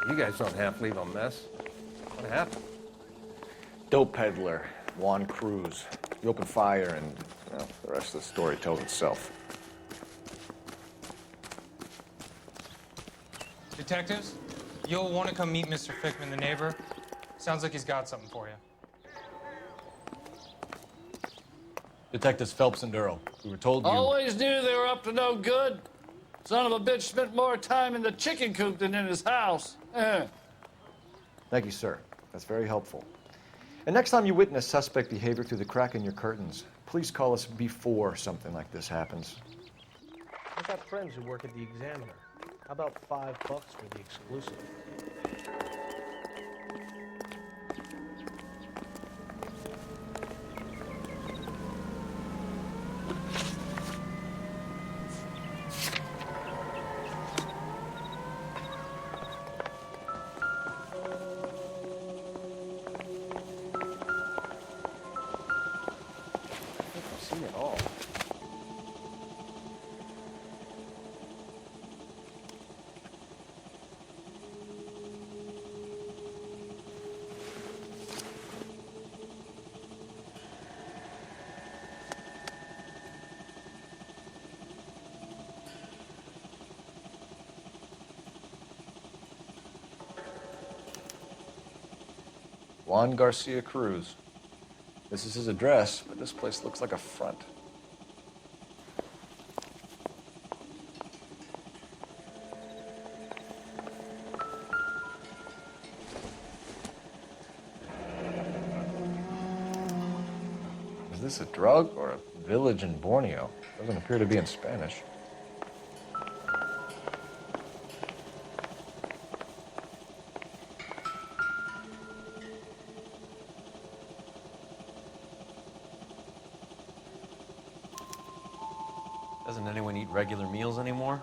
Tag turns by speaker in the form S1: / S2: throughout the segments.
S1: You guys don't have to leave a mess. What happened?
S2: Dope peddler, Juan Cruz. He opened fire and, well, the rest of the story tells itself.
S3: Detectives, you'll want to come meet Mr. Fickman, the neighbor. Sounds like he's got something for you.
S2: Detectives Phelps and Durrell. We were told you...
S4: Always knew they were up to no good. Son of a bitch spent more time in the chicken coop than in his house.
S2: Thank you, sir. That's very helpful. And next time you witness suspect behavior through the crack in your curtains, please call us before something like this happens.
S5: I've got friends who work at the Examiner. How about $5 for the exclusive?
S1: I've seen it all.
S2: Juan Garcia Cruz. This is his address, but this place looks like a front. Is this a drug or a village in Borneo? Doesn't appear to be in Spanish.
S6: Doesn't anyone eat regular meals anymore?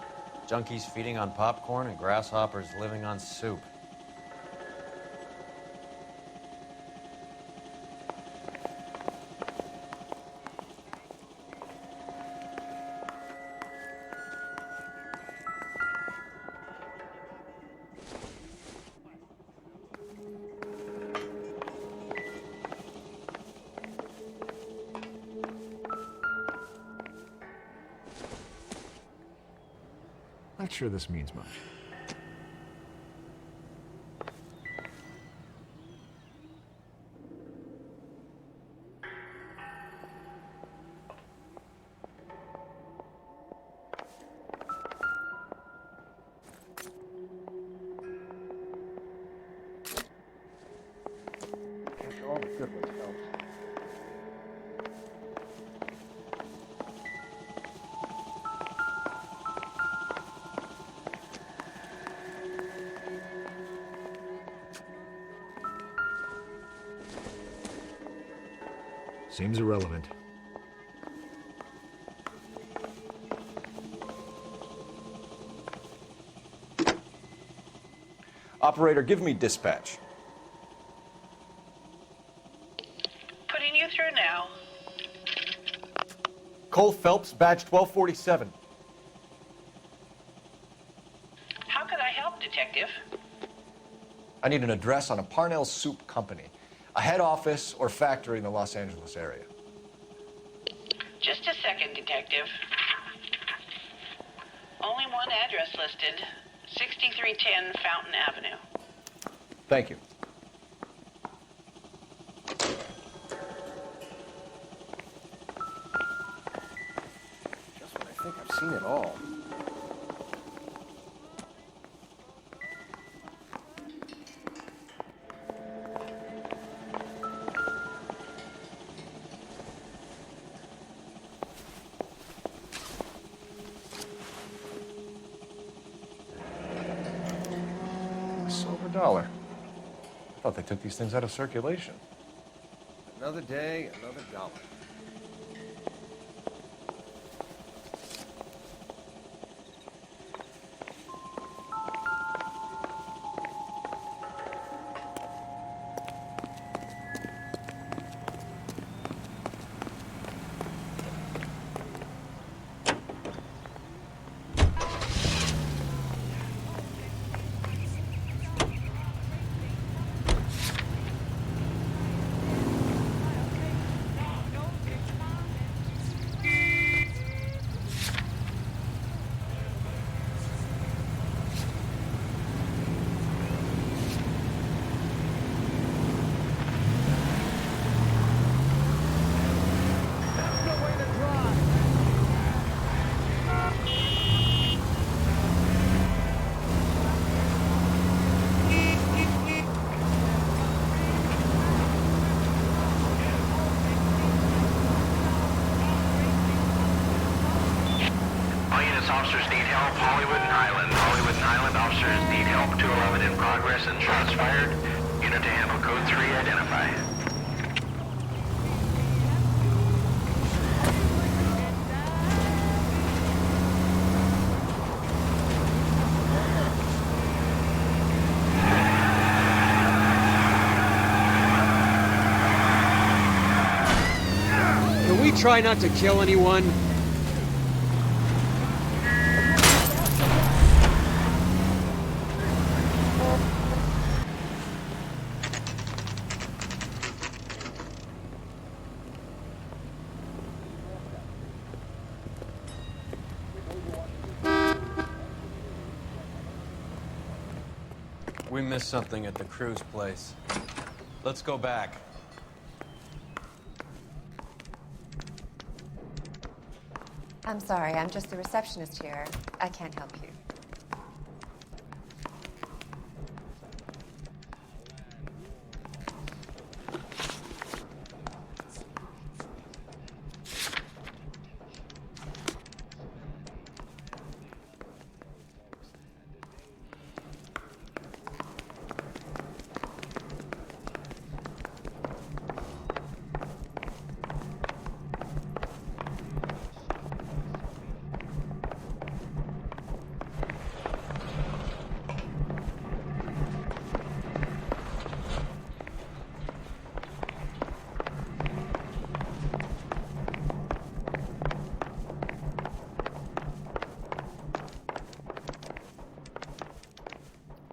S6: Junkies feeding on popcorn and grasshoppers living on soup.
S2: Not sure this means much.
S1: All the good ones help.
S2: Seems irrelevant. Operator, give me dispatch.
S7: Putting you through now.
S2: Cole Phelps, badge 1247.
S7: How could I help, Detective?
S2: I need an address on a Parnell Soup Company, a head office or factory in the Los Angeles area.
S7: Just a second, Detective. Only one address listed. 6310 Fountain Avenue.
S2: Thank you.
S1: Just when I think I've seen it all.
S2: $1. I thought they took these things out of circulation.
S1: Another day, another dollar.
S8: Angeles, officers need help. Hollywood and Highland. Hollywood and Highland, officers need help. 211 in progress and shots fired. Unit to handle code 3, identify.
S9: Can we try not to kill anyone?
S6: We missed something at the cruise place. Let's go back.
S10: I'm sorry, I'm just the receptionist here. I can't help you.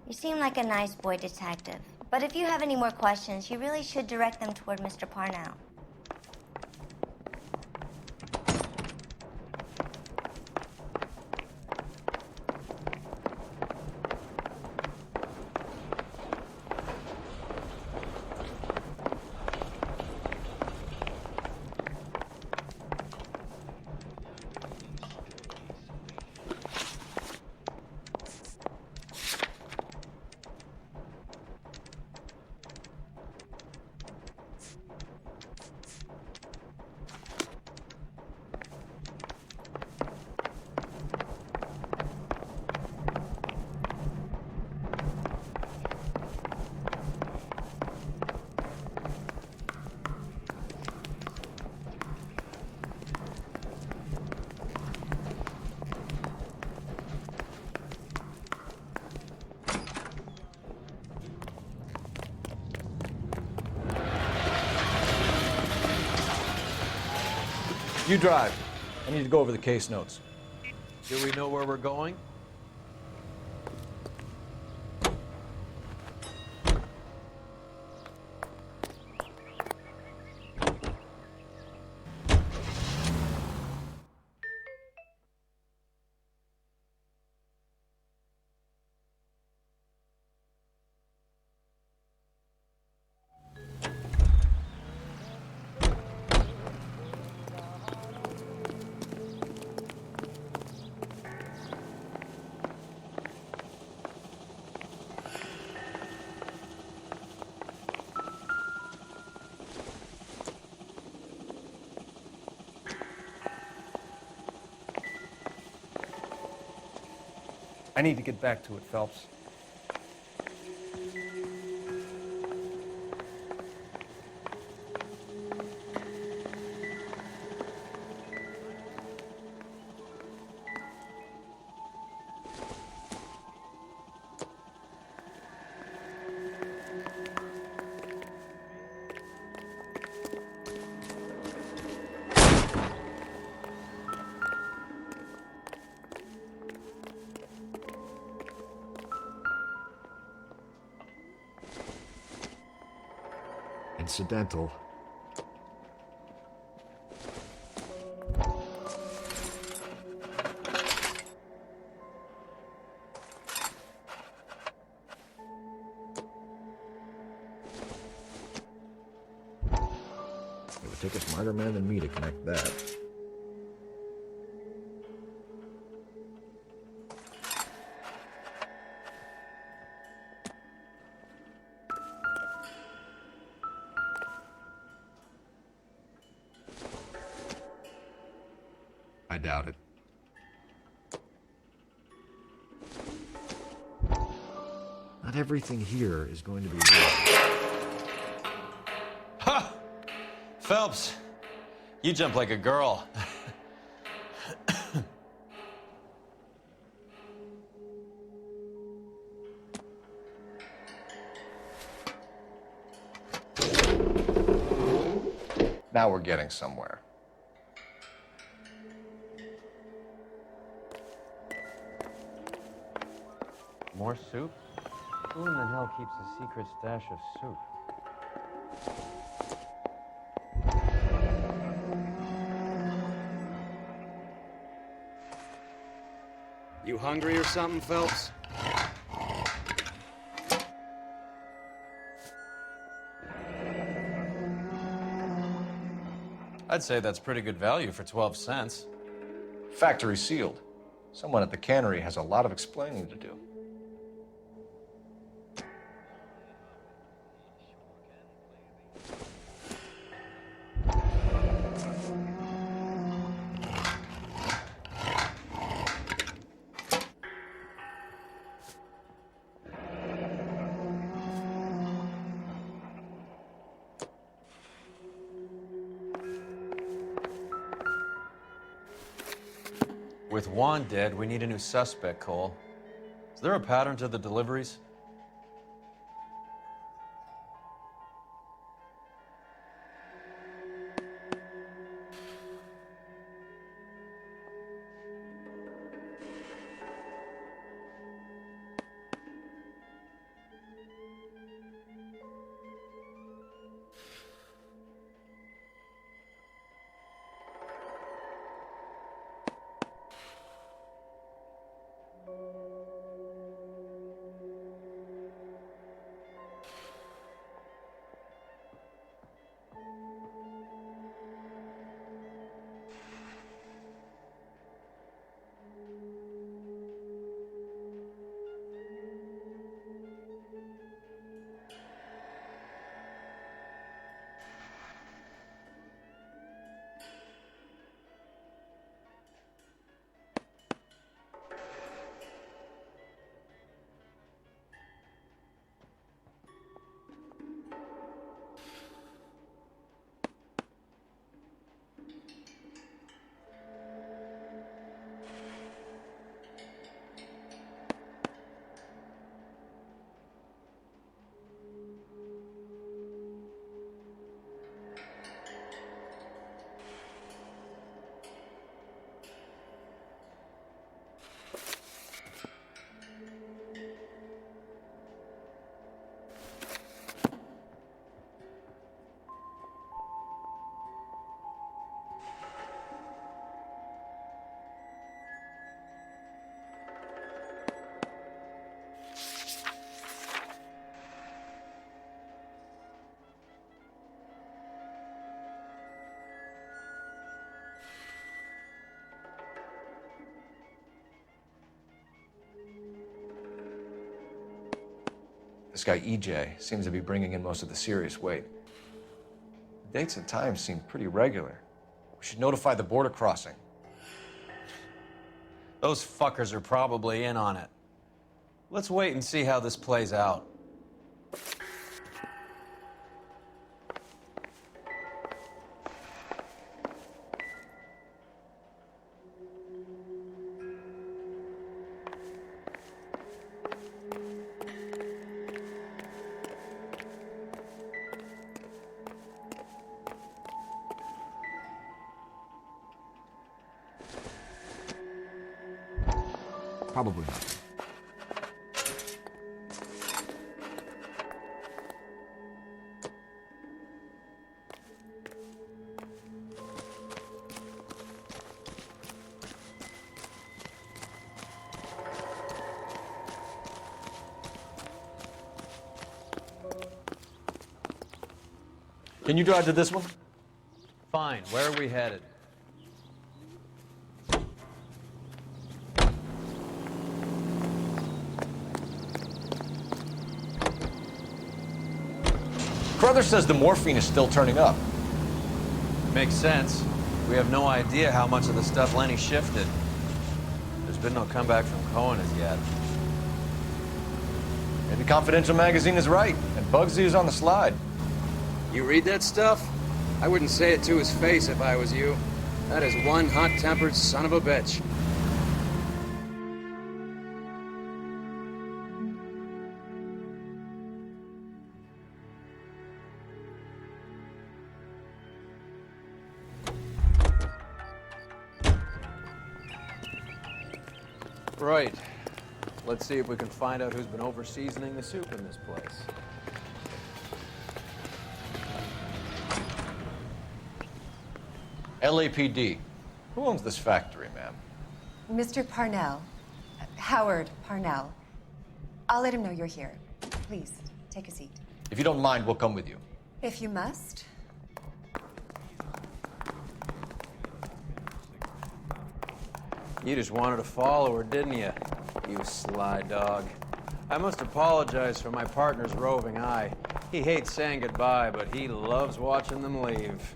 S11: You seem like a nice boy, detective. But if you have any more questions, you really should direct them toward Mr. Parnell.
S2: You drive. I need to go over the case notes.
S6: Do we know where we're going?
S1: I need to get back to it, Phelps.
S2: Incidental. It would take a smarter man than me to connect that. I doubt it. Not everything here is going to be good.
S6: Ha! Phelps, you jump like a girl.
S1: Now we're getting somewhere.
S6: More soup? Who in the hell keeps a secret stash of soup?
S9: You hungry or something, Phelps?
S6: I'd say that's pretty good value for 12 cents.
S1: Factory sealed. Someone at the cannery has a lot of explaining to do.
S6: With Juan dead, we need a new suspect, Cole. Is there a pattern to the deliveries?
S1: This guy, EJ, seems to be bringing in most of the serious weight. The dates and times seem pretty regular. We should notify the border crossing.
S6: Those fuckers are probably in on it. Let's wait and see how this plays out.
S2: Probably not.
S1: Can you drive to this one?
S6: Fine, where are we headed?
S1: Carruthers says the morphine is still turning up.
S6: Makes sense. We have no idea how much of the stuff Lenny shifted. There's been no comeback from Cohen as yet.
S2: Maybe Confidential magazine is right, and Bugsy is on the slide.
S9: You read that stuff? I wouldn't say it to his face if I was you. That is one hot-tempered son of a bitch.
S6: Right. Let's see if we can find out who's been over-seasoning the soup in this place.
S2: LAPD. Who owns this factory, ma'am?
S10: Mr. Parnell. Howard Parnell. I'll let him know you're here. Please, take a seat.
S2: If you don't mind, we'll come with you.
S10: If you must.
S6: You just wanted to follow her, didn't you? You sly dog. I must apologize for my partner's roving eye. He hates saying goodbye, but he loves watching them leave.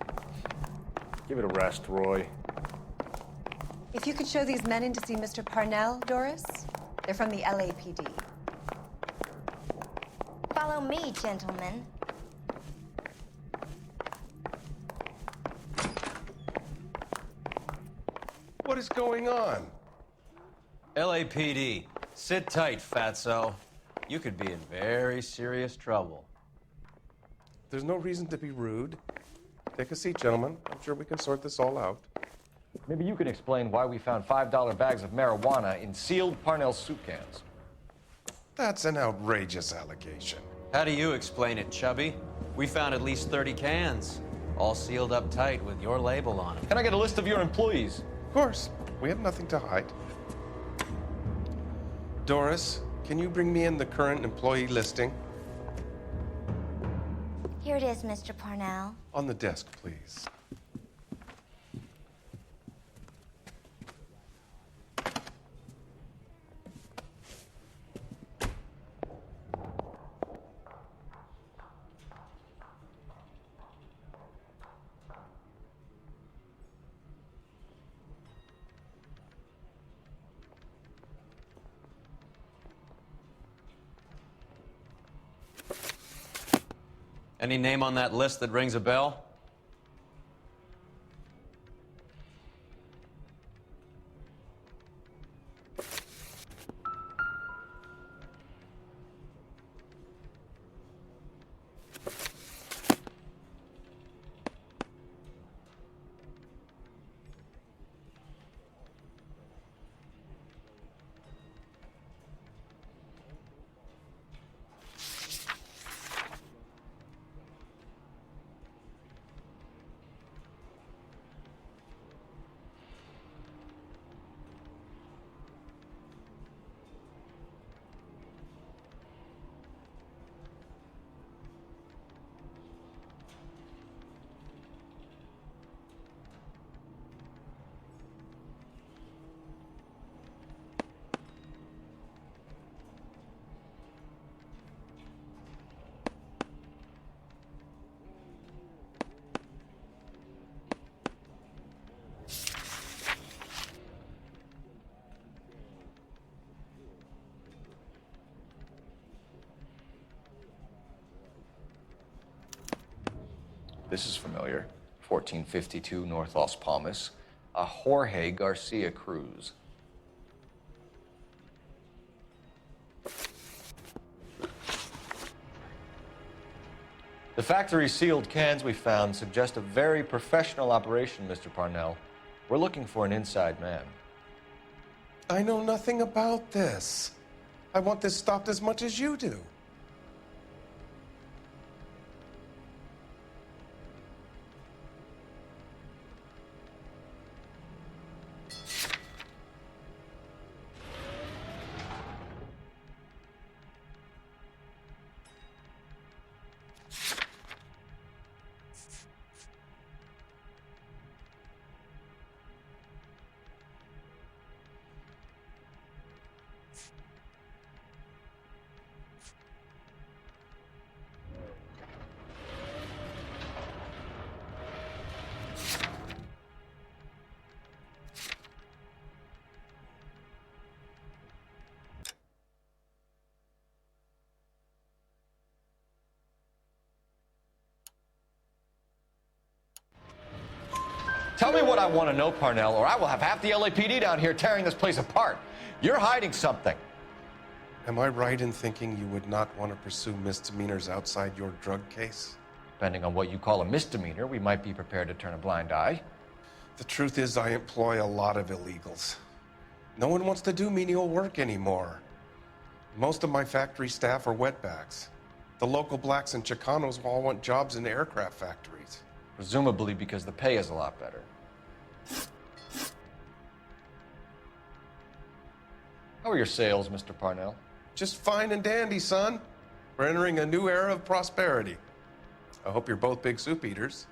S2: Give it a rest, Roy.
S10: If you could show these men in to see Mr. Parnell, Doris. They're from the LAPD.
S11: Follow me, gentlemen.
S12: What is going on?
S6: LAPD, sit tight, fatso. You could be in very serious trouble.
S12: There's no reason to be rude. Take a seat, gentlemen. I'm sure we can sort this all out.
S2: Maybe you can explain why we found $5 bags of marijuana in sealed Parnell soup cans.
S12: That's an outrageous allegation.
S6: How do you explain it, Chubby? We found at least 30 cans, all sealed up tight with your label on them.
S2: Can I get a list of your employees?
S12: Of course. We have nothing to hide. Doris, can you bring me in the current employee listing?
S11: Here it is, Mr. Parnell.
S12: On the desk, please.
S6: Any name on that list that rings a bell?
S2: This is familiar. 1452 North Las Palmas. A Jorge Garcia Cruz. The factory sealed cans we found suggest a very professional operation, Mr. Parnell. We're looking for an inside man.
S12: I know nothing about this. I want this stopped as much as you do.
S2: Tell me what I want to know, Parnell, or I will have half the LAPD down here tearing this place apart. You're hiding something.
S12: Am I right in thinking you would not want to pursue misdemeanors outside your drug case?
S2: Depending on what you call a misdemeanor, we might be prepared to turn a blind eye.
S12: The truth is, I employ a lot of illegals. No one wants to do menial work anymore. Most of my factory staff are wetbacks. The local blacks and Chicanos all want jobs in aircraft factories.
S2: Presumably because the pay is a lot better. How are your sales, Mr. Parnell?
S12: Just fine and dandy, son. We're entering a new era of prosperity. I hope you're both big soup eaters.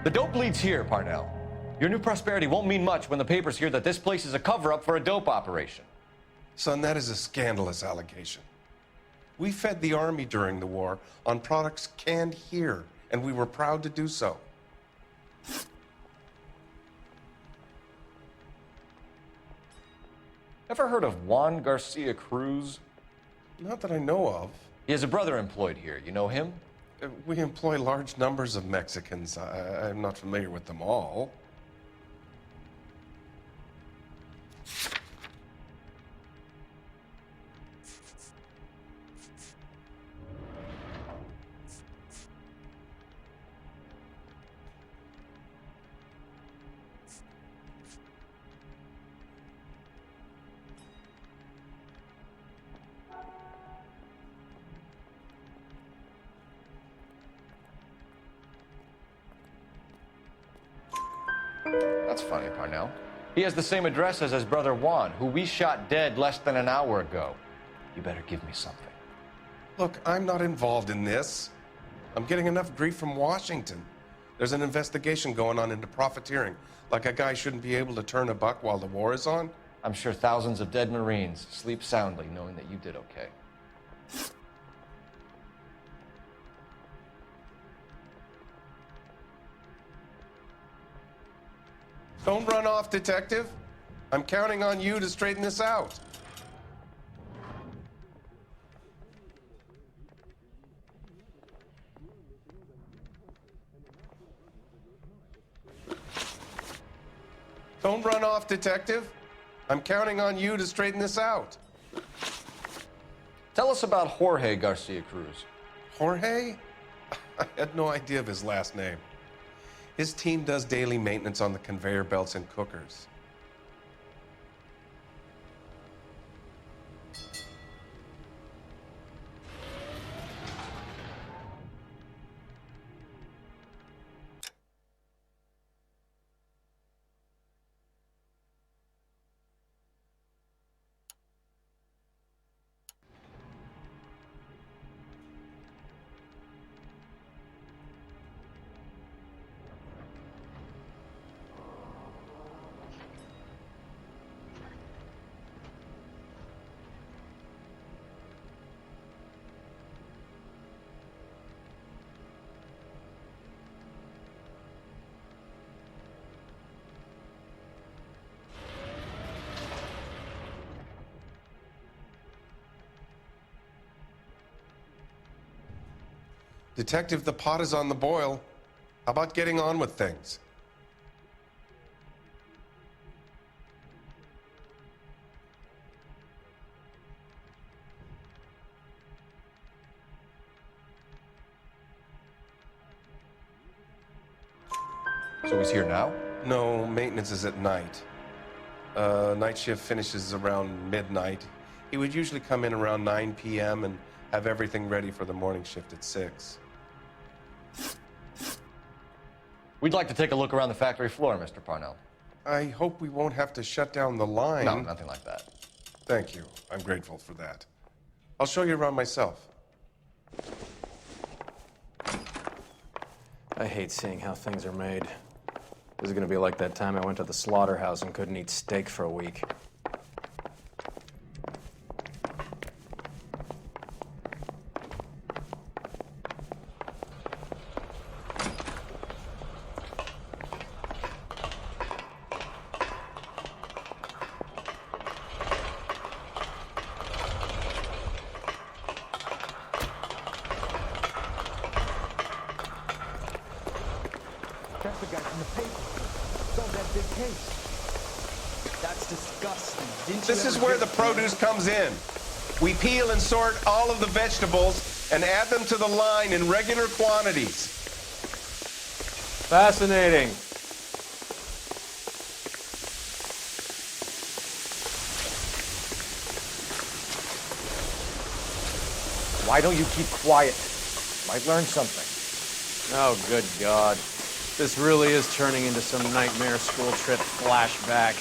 S2: The dope leads here, Parnell. Your new prosperity won't mean much when the papers hear that this place is a cover-up for a dope operation.
S12: Son, that is a scandalous allegation. We fed the Army during the war on products canned here, and we were proud to do so.
S2: Ever heard of Juan Garcia Cruz?
S12: Not that I know of.
S2: He has a brother employed here. You know him?
S12: We employ large numbers of Mexicans. I'm not familiar with them all.
S2: That's funny, Parnell. He has the same address as his brother Juan, who we shot dead less than an hour ago. You better give me something.
S12: Look, I'm not involved in this. I'm getting enough grief from Washington. There's an investigation going on into profiteering. Like a guy shouldn't be able to turn a buck while the war is on.
S2: I'm sure thousands of dead Marines sleep soundly knowing that you did okay.
S12: Don't run off, Detective. I'm counting on you to straighten this out. Don't run off, Detective. I'm counting on you to straighten this out.
S2: Tell us about Jorge Garcia Cruz.
S12: Jorge? I had no idea of his last name. His team does daily maintenance on the conveyor belts and cookers. Detective, the pot is on the boil. How about getting on with things?
S2: So he's here now?
S12: No, maintenance is at night. Night shift finishes around midnight. He would usually come in around 9 p.m. and have everything ready for the morning shift at 6.
S2: We'd like to take a look around the factory floor, Mr. Parnell.
S12: I hope we won't have to shut down the line.
S2: No, nothing like that.
S12: Thank you. I'm grateful for that. I'll show you around myself.
S6: I hate seeing how things are made. This is gonna be like that time I went to the slaughterhouse and couldn't eat steak for a week.
S13: That's the guy from the paper. Solved that big case.
S14: That's disgusting.
S12: This is where the produce comes in. We peel and sort all of the vegetables and add them to the line in regular quantities.
S6: Fascinating.
S2: Why don't you keep quiet? Might learn something.
S6: Oh, good God. This really is turning into some nightmare school trip flashback.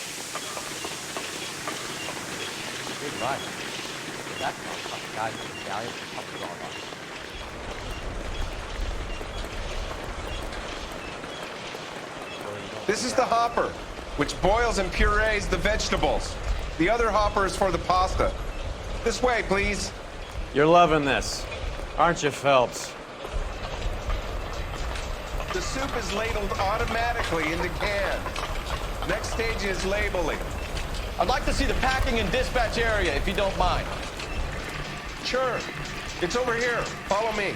S2: Big right. That tough guy from the galleon for tough dog on.
S12: This is the hopper, which boils and purees the vegetables. The other hopper is for the pasta. This way, please.
S6: You're loving this, aren't you, Phelps?
S12: The soup is ladled automatically in the can. Next stage is labeling.
S15: I'd like to see the packing and dispatch area, if you don't mind.
S12: Sure. It's over here. Follow me.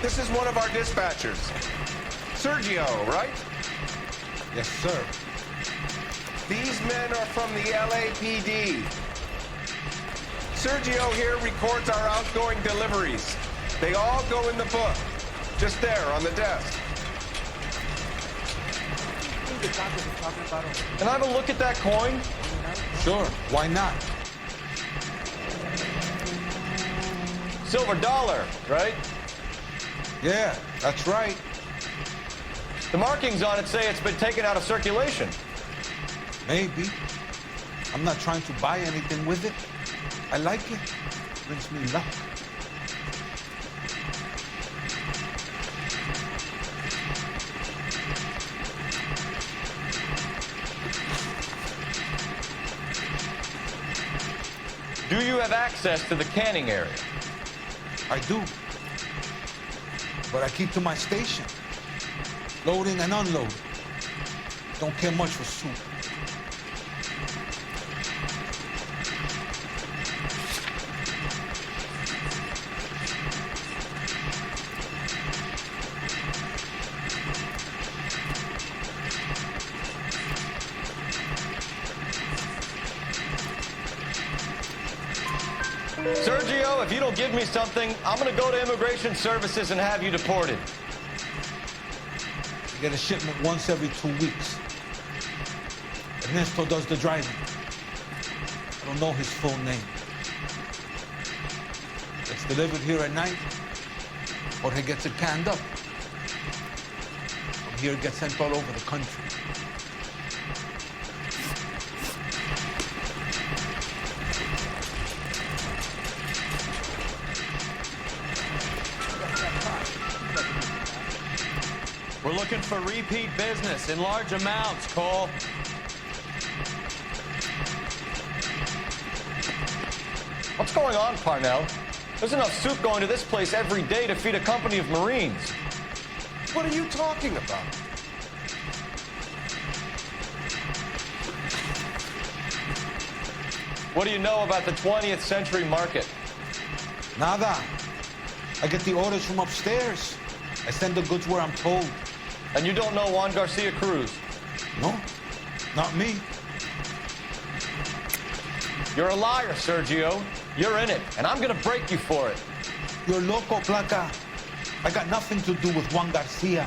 S12: This is one of our dispatchers. Sergio, right?
S13: Yes, sir.
S12: These men are from the LAPD. Sergio here records our outgoing deliveries. They all go in the book, just there on the desk.
S15: Can I have a look at that coin?
S13: Sure, why not?
S15: Silver dollar, right?
S13: Yeah, that's right.
S15: The markings on it say it's been taken out of circulation.
S13: Maybe. I'm not trying to buy anything with it. I like it. Brings me luck.
S15: Do you have access to the canning area?
S13: I do. But I keep to my station. Loading and unloading. Don't care much for soup.
S15: Sergio, if you don't give me something, I'm gonna go to Immigration Services and have you deported.
S13: You get a shipment once every 2 weeks. Ernesto does the driving. I don't know his full name. It's delivered here at night, or he gets it canned up. From here, it gets sent all over the country.
S15: We're looking for repeat business in large amounts, Cole. What's going on, Parnell? There's enough soup going to this place every day to feed a company of Marines.
S12: What are you talking about?
S15: What do you know about the 20th century market?
S13: Nada. I get the orders from upstairs. I send the goods where I'm told.
S15: And you don't know Juan Garcia Cruz?
S13: No, not me.
S15: You're a liar, Sergio. You're in it, and I'm gonna break you for it.
S13: You're loco, Placa. I got nothing to do with Juan Garcia.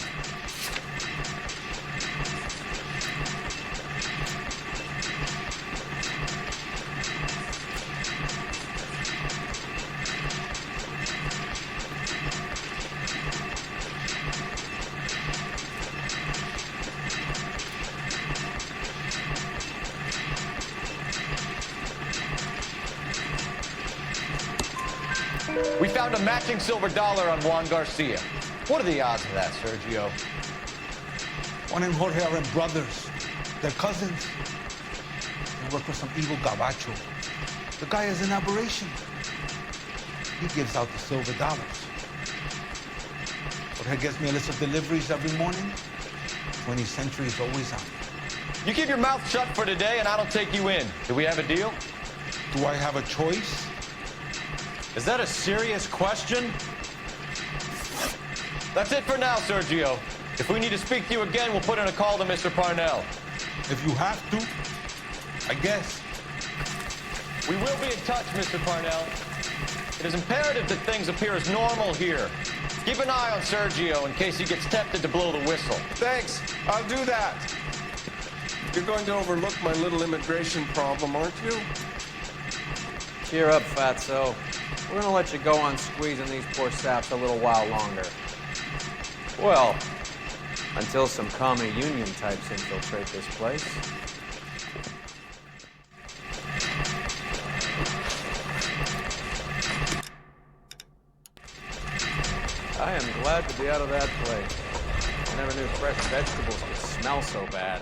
S15: We found a matching silver dollar on Juan Garcia. What are the odds of that, Sergio?
S13: Juan and Jorge are brothers. They're cousins. They work for some evil gabacho. The guy is an aberration. He gives out the silver dollars. Jorge gets me a list of deliveries every morning. 20th Century is always on.
S15: You keep your mouth shut for today, and I don't take you in. Do we have a deal?
S13: Do I have a choice?
S15: Is that a serious question? That's it for now, Sergio. If we need to speak to you again, we'll put in a call to Mr. Parnell.
S13: If you have to, I guess.
S15: We will be in touch, Mr. Parnell. It is imperative that things appear as normal here. Keep an eye on Sergio in case he gets tempted to blow the whistle.
S12: Thanks. I'll do that. You're going to overlook my little immigration problem, aren't you?
S6: Cheer up, fatso. We're gonna let you go on squeezing these poor saps a little while longer. Well, until some commie union types infiltrate this place. I am glad to be out of that place. I never knew fresh vegetables could smell so bad.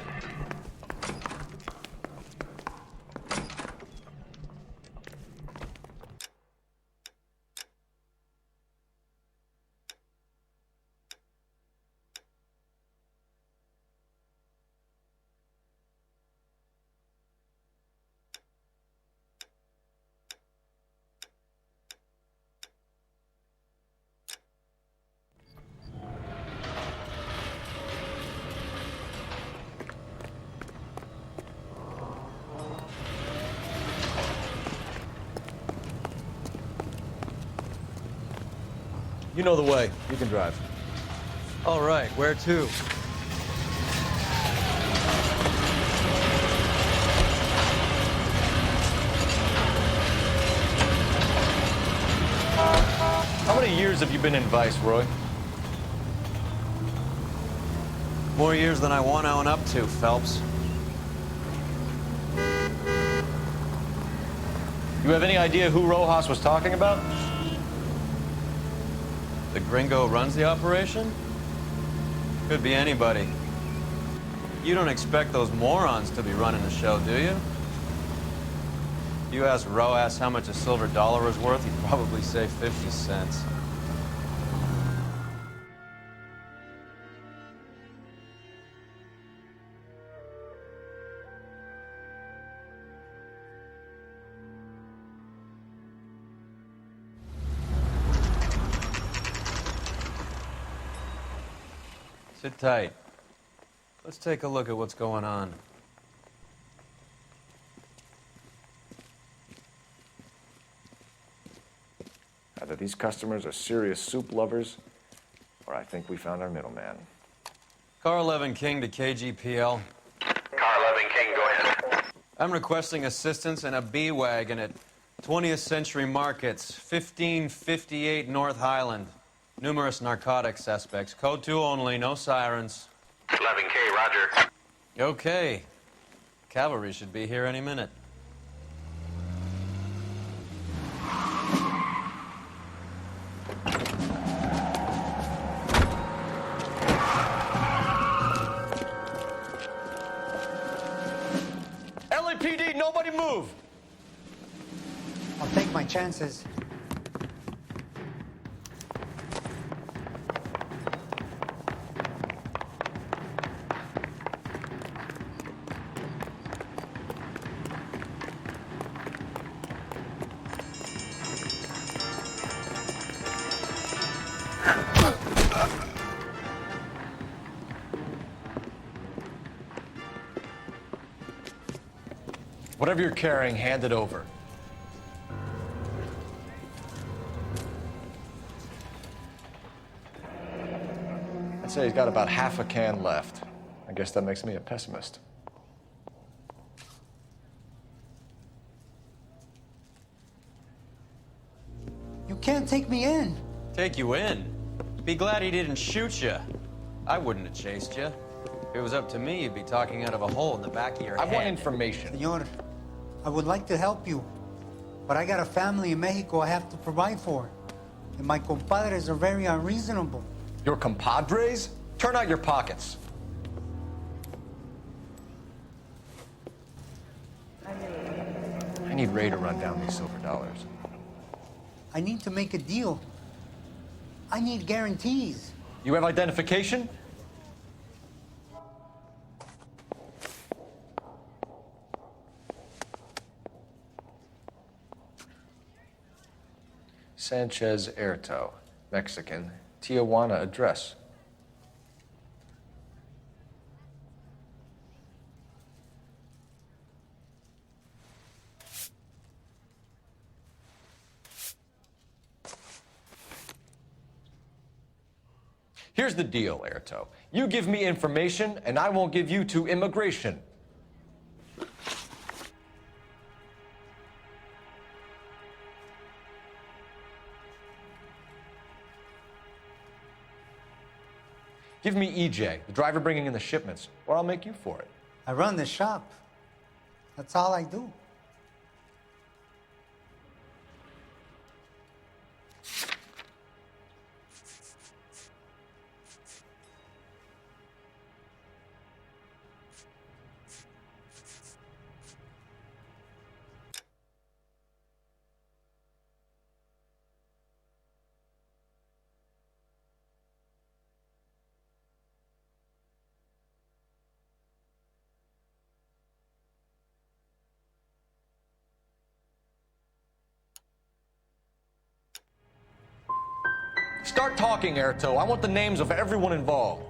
S2: You know the way. You can drive.
S6: All right, where to?
S15: How many years have you been in Vice, Roy?
S6: More years than I want to own up to, Phelps.
S15: You have any idea who Rojas was talking about?
S6: The gringo runs the operation? Could be anybody. You don't expect those morons to be running the show, do you? You ask Rojas how much a silver dollar was worth, he'd probably say 50 cents. Sit tight. Let's take a look at what's going on.
S2: Either these customers are serious soup lovers, or I think we found our middleman.
S6: Car 11 King to KGPL.
S8: Car 11 King, go ahead.
S6: I'm requesting assistance in a B-Wagon at 20th Century Markets, 1558 North Highland. Numerous narcotic suspects. Code 2 only, no sirens.
S8: 11K, roger.
S6: Okay. Cavalry should be here any minute.
S15: LAPD, nobody move!
S16: I'll take my chances.
S1: Whatever you're carrying, hand it over. I'd say he's got about half a can left. I guess that makes me a pessimist.
S16: You can't take me in.
S6: Take you in? Be glad he didn't shoot you. I wouldn't have chased you. If it was up to me, you'd be talking out of a hole in the back of your head.
S1: I want information.
S16: Senor, I would like to help you, but I got a family in Mexico I have to provide for. And my compadres are very unreasonable.
S1: Your compadres? Turn out your pockets. I need Ray to run down these silver dollars.
S16: I need to make a deal. I need guarantees.
S1: You have identification? Sanchez Erto, Mexican, Tijuana address. Here's the deal, Erto. You give me information, and I won't give you to immigration. Give me EJ, the driver bringing in the shipments, or I'll make you for it.
S16: I run the shop. That's all I do.
S1: Start talking, Erto. I want the names of everyone involved.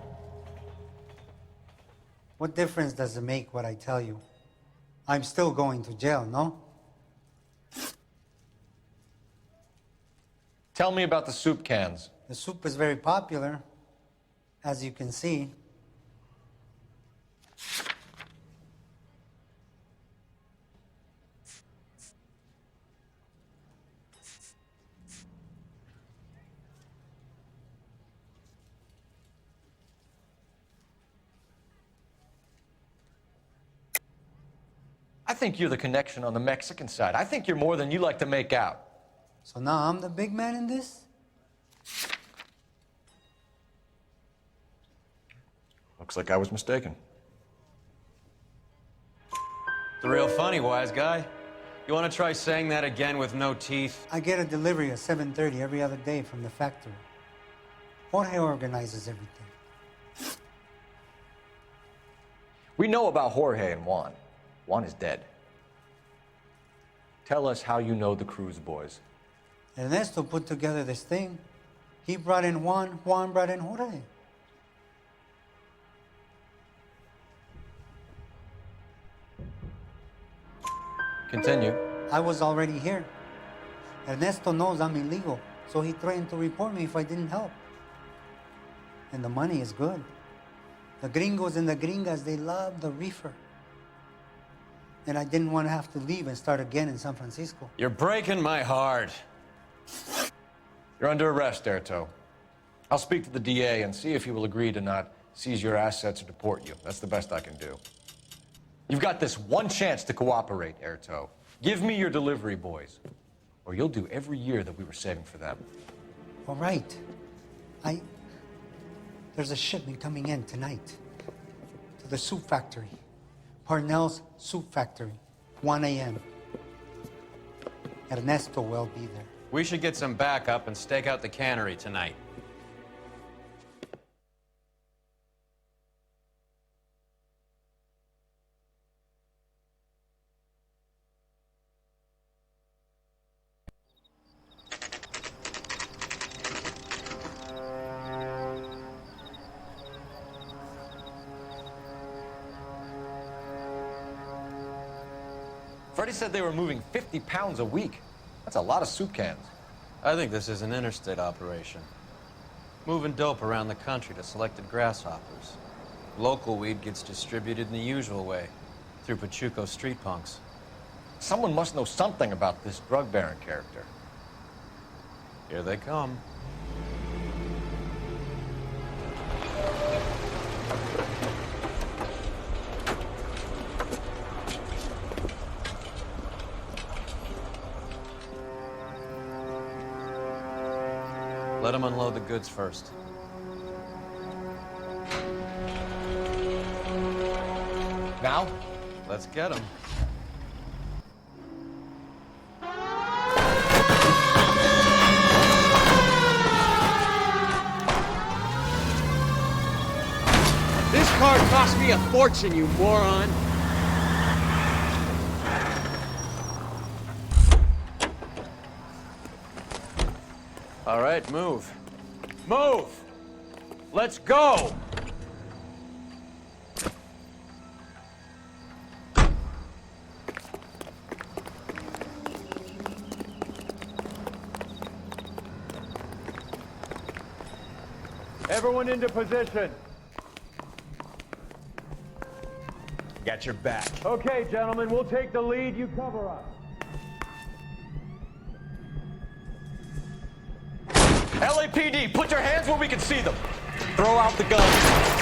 S16: What difference does it make what I tell you? I'm still going to jail, no?
S1: Tell me about the soup cans.
S16: The soup is very popular, as you can see.
S1: I think you're the connection on the Mexican side. I think you're more than you like to make out.
S16: So now I'm the big man in this?
S1: Looks like I was mistaken.
S6: It's real funny, wise guy. You want to try saying that again with no teeth?
S16: I get a delivery at 7:30 every other day from the factory. Jorge organizes everything.
S1: We know about Jorge and Juan. Juan is dead. Tell us how you know the Cruz boys.
S16: Ernesto put together this thing. He brought in Juan, Juan brought in Jorge.
S1: Continue.
S16: I was already here. Ernesto knows I'm illegal, so he threatened to report me if I didn't help. And the money is good. The gringos and the gringas, they love the reefer. And I didn't want to have to leave and start again in San Francisco.
S6: You're breaking my heart.
S1: You're under arrest, Erto. I'll speak to the DA and see if he will agree to not seize your assets or deport you. That's the best I can do. You've got this one chance to cooperate, Erto. Give me your delivery boys, or you'll do every year that we were saving for them.
S16: All right. There's a shipment coming in tonight to the soup factory. Parnell's Soup Factory, 1 a.m. Ernesto will be there.
S6: We should get some backup and stake out the cannery tonight.
S1: Freddie said they were moving 50 pounds a week. That's a lot of soup cans.
S6: I think this is an interstate operation. Moving dope around the country to selected grasshoppers. Local weed gets distributed in the usual way, through Pachuco street punks.
S1: Someone must know something about this drug baron character.
S6: Here they come. Let them unload the goods first.
S1: Now?
S6: Let's get them.
S9: This car cost me a fortune, you moron!
S6: All right, move. Move! Let's go!
S15: Everyone into position.
S14: Got your back.
S15: Okay, gentlemen, we'll take the lead. You cover us. LAPD, put your hands where we can see them. Throw out the guns.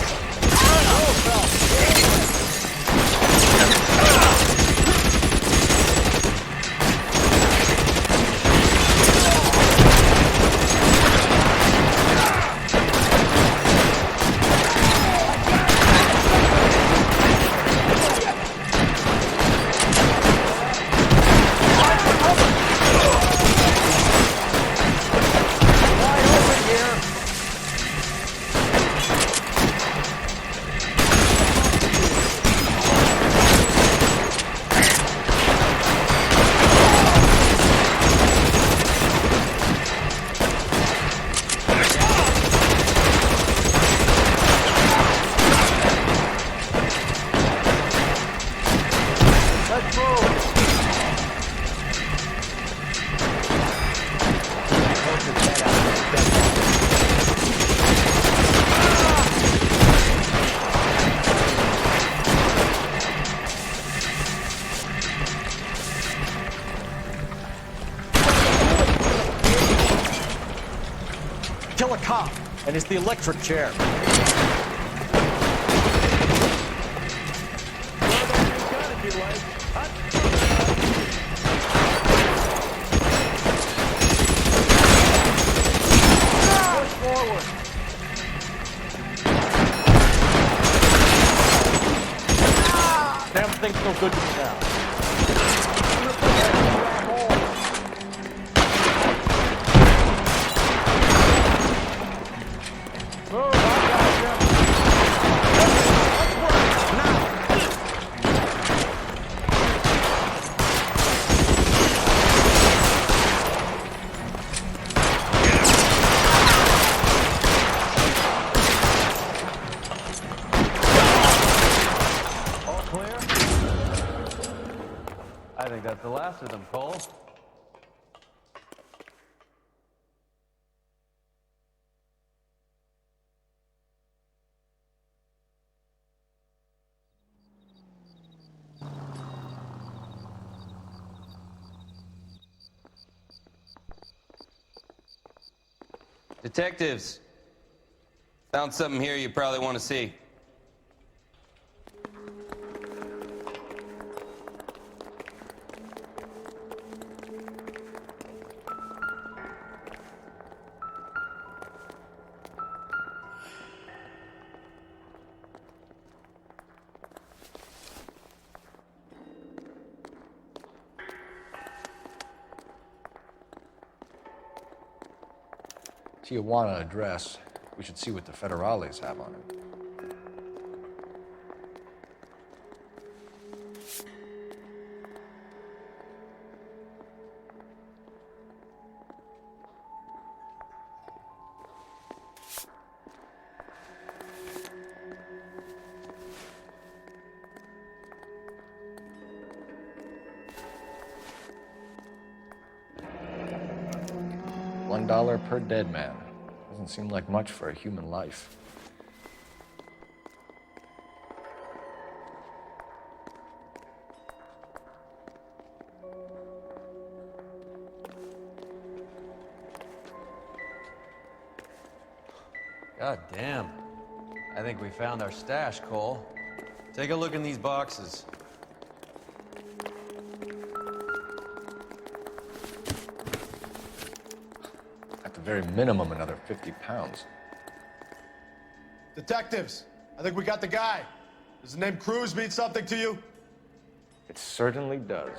S15: Kill a cop, and it's the electric chair. Damn thing's no good to me now.
S6: I think that's the last of them, Cole.
S17: Detectives, found something here you probably want to see.
S1: Tijuana address. We should see what the federales have on it. $1 per dead man. Doesn't seem like much for a human life.
S6: God damn. I think we found our stash, Cole. Take a look in these boxes.
S1: At the very minimum, another 50 pounds.
S18: Detectives, I think we got the guy. Does the name Cruz mean something to you?
S1: It certainly does.